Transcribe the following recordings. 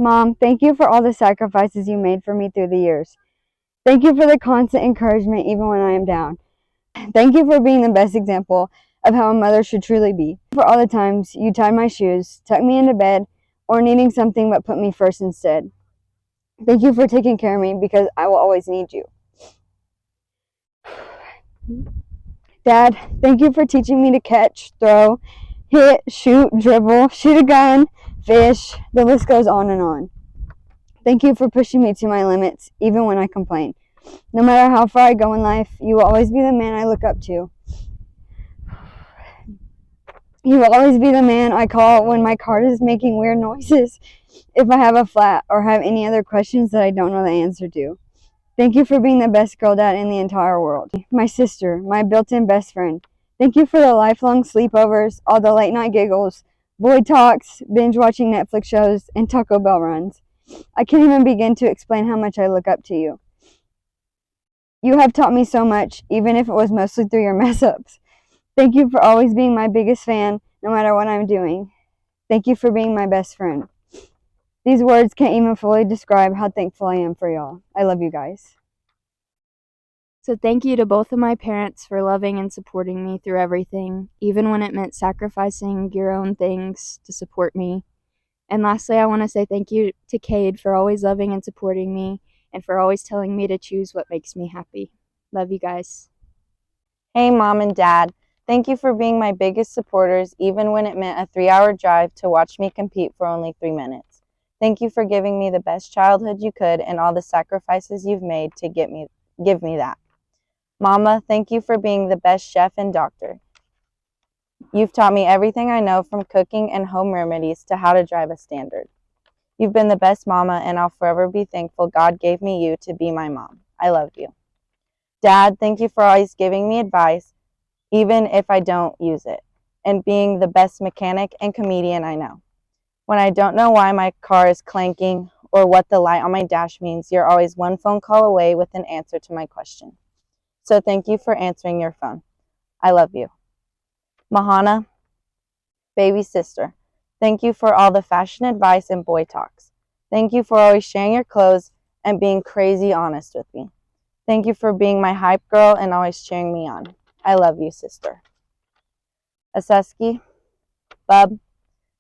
Mom, thank you for all the sacrifices you made for me through the years. Thank you for the constant encouragement even when I am down. Thank you for being the best example of how a mother should truly be. For all the times you tied my shoes, tucked me into bed, or needing something but put me first instead. Thank you for taking care of me because I will always need you. Dad, thank you for teaching me to catch, throw, hit, shoot, dribble, shoot a gun, fish. The list goes on and on. Thank you for pushing me to my limits, even when I complain. No matter how far I go in life, you will always be the man I look up to. You will always be the man I call when my car is making weird noises, if I have a flat, or have any other questions that I don't know the answer to. Thank you for being the best girl dad in the entire world. My sister, my built-in best friend. Thank you for the lifelong sleepovers, all the late night giggles, boy talks, binge watching Netflix shows, and Taco Bell runs. I can't even begin to explain how much I look up to you. You have taught me so much, even if it was mostly through your mess ups. Thank you for always being my biggest fan, no matter what I'm doing. Thank you for being my best friend. These words can't even fully describe how thankful I am for y'all. I love you guys. So thank you to both of my parents for loving and supporting me through everything, even when it meant sacrificing your own things to support me. And lastly, I want to say thank you to Cade for always loving and supporting me and for always telling me to choose what makes me happy. Love you guys. Hey, Mom and Dad. Thank you for being my biggest supporters, even when it meant a 3-hour drive to watch me compete for only 3 minutes. Thank you for giving me the best childhood you could and all the sacrifices you've made to give me that. Mama, thank you for being the best chef and doctor. You've taught me everything I know, from cooking and home remedies to how to drive a standard. You've been the best mama, and I'll forever be thankful God gave me you to be my mom. I love you. Dad, thank you for always giving me advice, even if I don't use it, and being the best mechanic and comedian I know. When I don't know why my car is clanking or what the light on my dash means, you're always one phone call away with an answer to my question. So thank you for answering your phone. I love you. Mahana, baby sister, thank you for all the fashion advice and boy talks. Thank you for always sharing your clothes and being crazy honest with me. Thank you for being my hype girl and always cheering me on. I love you, sister. Aseski, bub,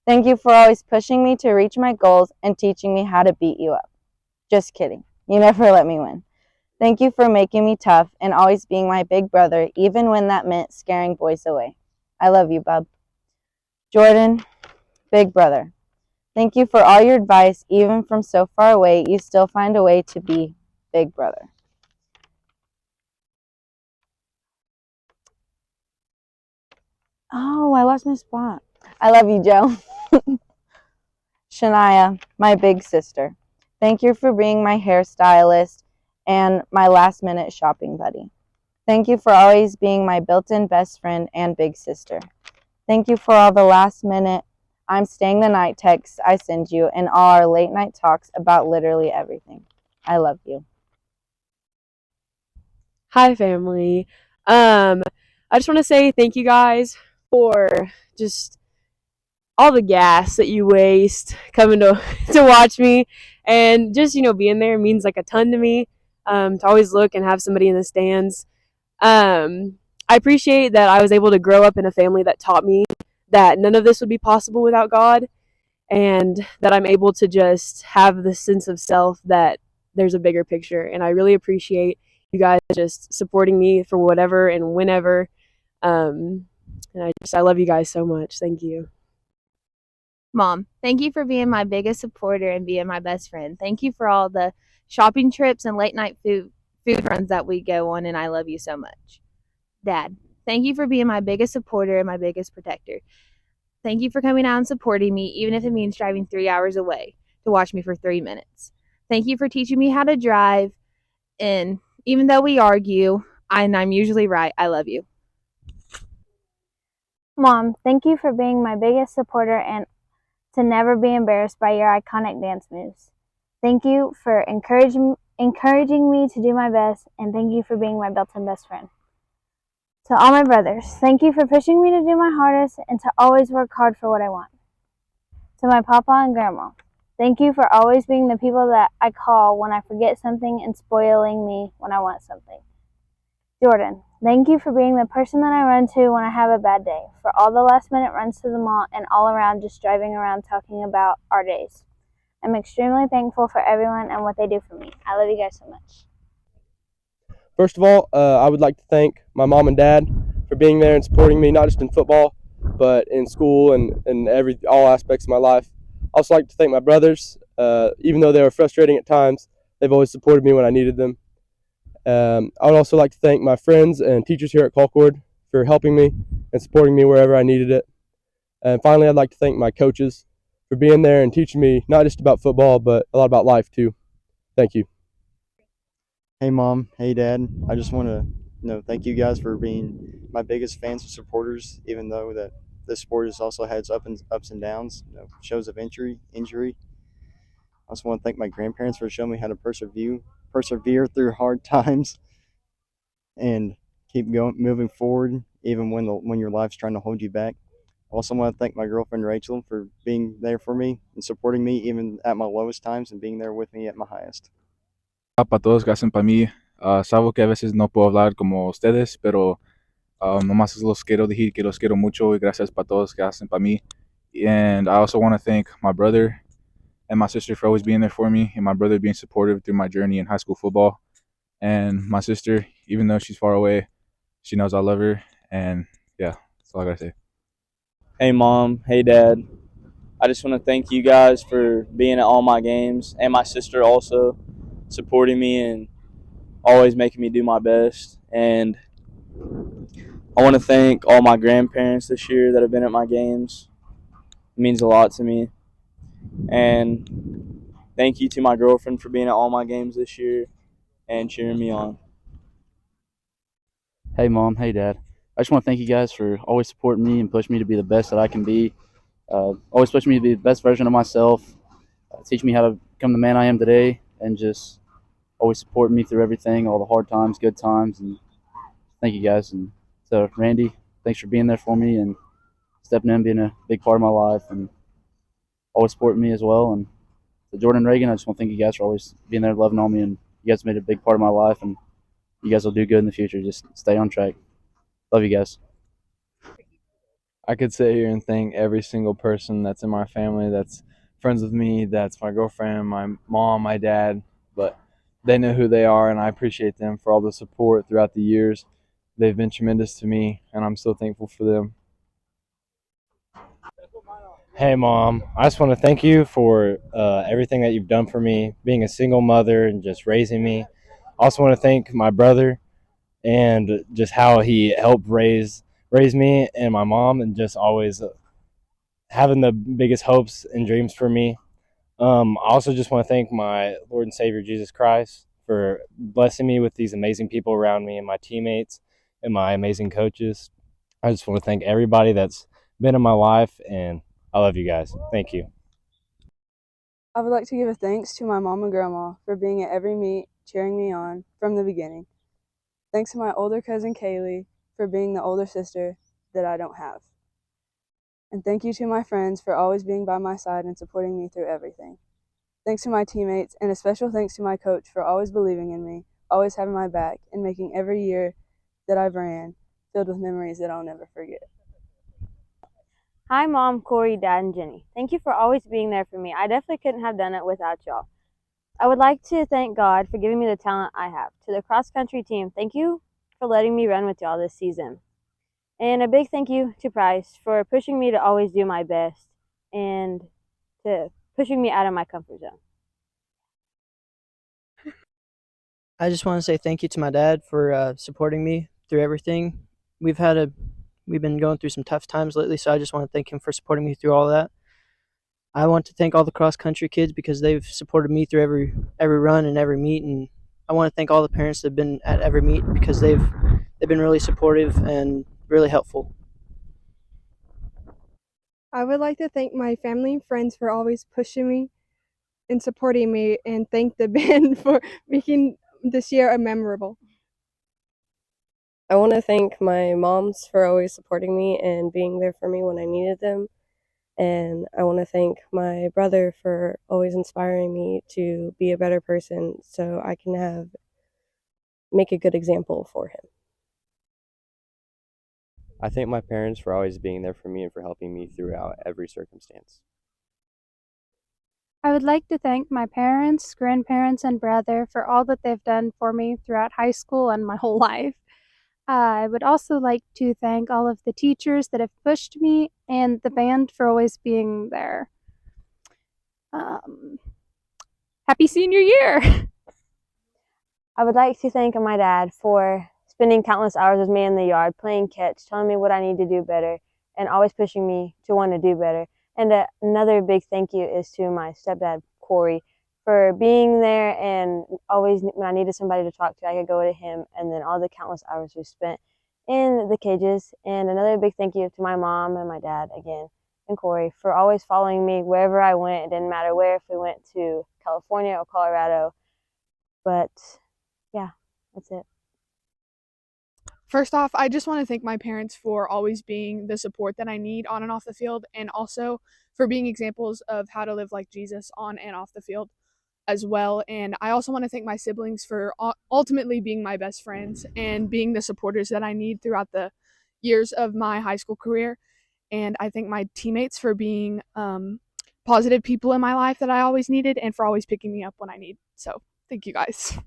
thank you for always pushing me to reach my goals and teaching me how to beat you up. Just kidding. You never let me win. Thank you for making me tough and always being my big brother, even when that meant scaring boys away. I love you, bub. Jordan, big brother, thank you for all your advice. Even from so far away, you still find a way to be big brother. Oh, I lost my spot. I love you, Joe. Shania, my big sister, thank you for being my hairstylist and my last-minute shopping buddy. Thank you for always being my built-in best friend and big sister. Thank you for all the last-minute I'm staying the night texts I send you and all our late-night talks about literally everything. I love you. Hi, family. I just want to say thank you guys for just all the gas that you waste coming to to watch me, and just being there means like a ton to me. To always look and have somebody in the stands. I appreciate that I was able to grow up in a family that taught me that none of this would be possible without God, and that I'm able to just have the sense of self that there's a bigger picture. And I really appreciate you guys just supporting me for whatever and whenever. And I love you guys so much. Thank you. Mom, thank you for being my biggest supporter and being my best friend. Thank you for all the shopping trips and late night food runs that we go on, and I love you so much. Dad, thank you for being my biggest supporter and my biggest protector. Thank you for coming out and supporting me, even if it means driving 3 hours away to watch me for 3 minutes. Thank you for teaching me how to drive, and even though we argue, and I'm usually right, I love you. Mom, thank you for being my biggest supporter and to never be embarrassed by your iconic dance moves. Thank you for encouraging me to do my best, and thank you for being my built-in best friend. To all my brothers, thank you for pushing me to do my hardest and to always work hard for what I want. To my papa and grandma, Thank you for always being the people that I call when I forget something and spoiling me when I want something. Jordan, thank you for being the person that I run to when I have a bad day, for all the last minute runs to the mall and all around just driving around talking about our days. I'm extremely thankful for everyone and what they do for me. I love you guys so much. First of all, I would like to thank my mom and dad for being there and supporting me, not just in football, but in school and all aspects of my life. I also like to thank my brothers. Even though they were frustrating at times, they've always supported me when I needed them. I would also like to thank my friends and teachers here at Colcord for helping me and supporting me wherever I needed it. And finally, I'd like to thank my coaches for being there and teaching me not just about football, but a lot about life too. Thank you. Hey mom, hey dad. I just want to thank you guys for being my biggest fans and supporters. Even though that this sport has also had its ups and downs, shows of injury. I also want to thank my grandparents for showing me how to persevere through hard times, and keep going, moving forward, even when your life's trying to hold you back. I also want to thank my girlfriend Rachel for being there for me and supporting me even at my lowest times and being there with me at my highest. Para todos que hacen para mí. Sabo que a veces no puedo hablar como ustedes, pero nomás los quiero decir que los quiero mucho y gracias para todos que hacen para mí. And I also want to thank my brother and my sister for always being there for me, and my brother being supportive through my journey in high school football. And my sister, even though she's far away, she knows I love her. And yeah, that's all I gotta say. Hey mom, hey dad. I just want to thank you guys for being at all my games, and my sister also supporting me and always making me do my best. And I want to thank all my grandparents this year that have been at my games. It means a lot to me. And thank you to my girlfriend for being at all my games this year and cheering me on. Hey, Mom. Hey, Dad. I just want to thank you guys for always supporting me and pushing me to be the best that I can be. Always pushing me to be the best version of myself, teaching me how to become the man I am today, and just always supporting me through everything, all the hard times, good times. And thank you guys. And so, Randy, thanks for being there for me and stepping in, being a big part of my life, and always supporting me as well. And to Jordan and Reagan, I just want to thank you guys for always being there, loving on me, and you guys made a big part of my life, and you guys will do good in the future. Just stay on track. Love you guys. I could sit here and thank every single person that's in my family, that's friends with me, that's my girlfriend, my mom, my dad, but they know who they are, and I appreciate them for all the support throughout the years. They've been tremendous to me, and I'm so thankful for them. Hey, Mom. I just want to thank you for everything that you've done for me, being a single mother and just raising me. I also want to thank my brother and just how he helped raise me and my mom, and just always having the biggest hopes and dreams for me. I also just want to thank my Lord and Savior Jesus Christ for blessing me with these amazing people around me and my teammates and my amazing coaches. I just want to thank everybody that's been in my life, and I love you guys. Thank you. I would like to give a thanks to my mom and grandma for being at every meet, cheering me on from the beginning. Thanks to my older cousin Kaylee for being the older sister that I don't have. And thank you to my friends for always being by my side and supporting me through everything. Thanks to my teammates, and a special thanks to my coach for always believing in me, always having my back, and making every year that I've ran filled with memories that I'll never forget. Hi, Mom, Corey, Dad, and Jenny. Thank you for always being there for me. I definitely couldn't have done it without y'all. I would like to thank God for giving me the talent I have. To the cross country team, thank you for letting me run with y'all this season. And a big thank you to Price for pushing me to always do my best and to pushing me out of my comfort zone. I just want to say thank you to my dad for supporting me through everything. We've been going through some tough times lately, so I just want to thank him for supporting me through all that. I want to thank all the cross country kids because they've supported me through every run and every meet, and I want to thank all the parents that have been at every meet because they've been really supportive and really helpful. I would like to thank my family and friends for always pushing me and supporting me, and thank the band for making this year a memorable. I want to thank my moms for always supporting me and being there for me when I needed them. And I want to thank my brother for always inspiring me to be a better person so I can make a good example for him. I thank my parents for always being there for me and for helping me throughout every circumstance. I would like to thank my parents, grandparents, and brother for all that they've done for me throughout high school and my whole life. I would also like to thank all of the teachers that have pushed me and the band for always being there. Happy senior year! I would like to thank my dad for spending countless hours with me in the yard, playing catch, telling me what I need to do better, and always pushing me to want to do better. And another big thank you is to my stepdad, Corey, for being there and always when I needed somebody to talk to, I could go to him, and then all the countless hours we spent in the cages. And another big thank you to my mom and my dad again, and Corey, for always following me wherever I went. It didn't matter where, if we went to California or Colorado. But yeah, that's it. First off, I just want to thank my parents for always being the support that I need on and off the field, and also for being examples of how to live like Jesus on and off the field as well. And I also want to thank my siblings for ultimately being my best friends and being the supporters that I need throughout the years of my high school career. And I thank my teammates for being positive people in my life that I always needed and for always picking me up when I need. So thank you guys.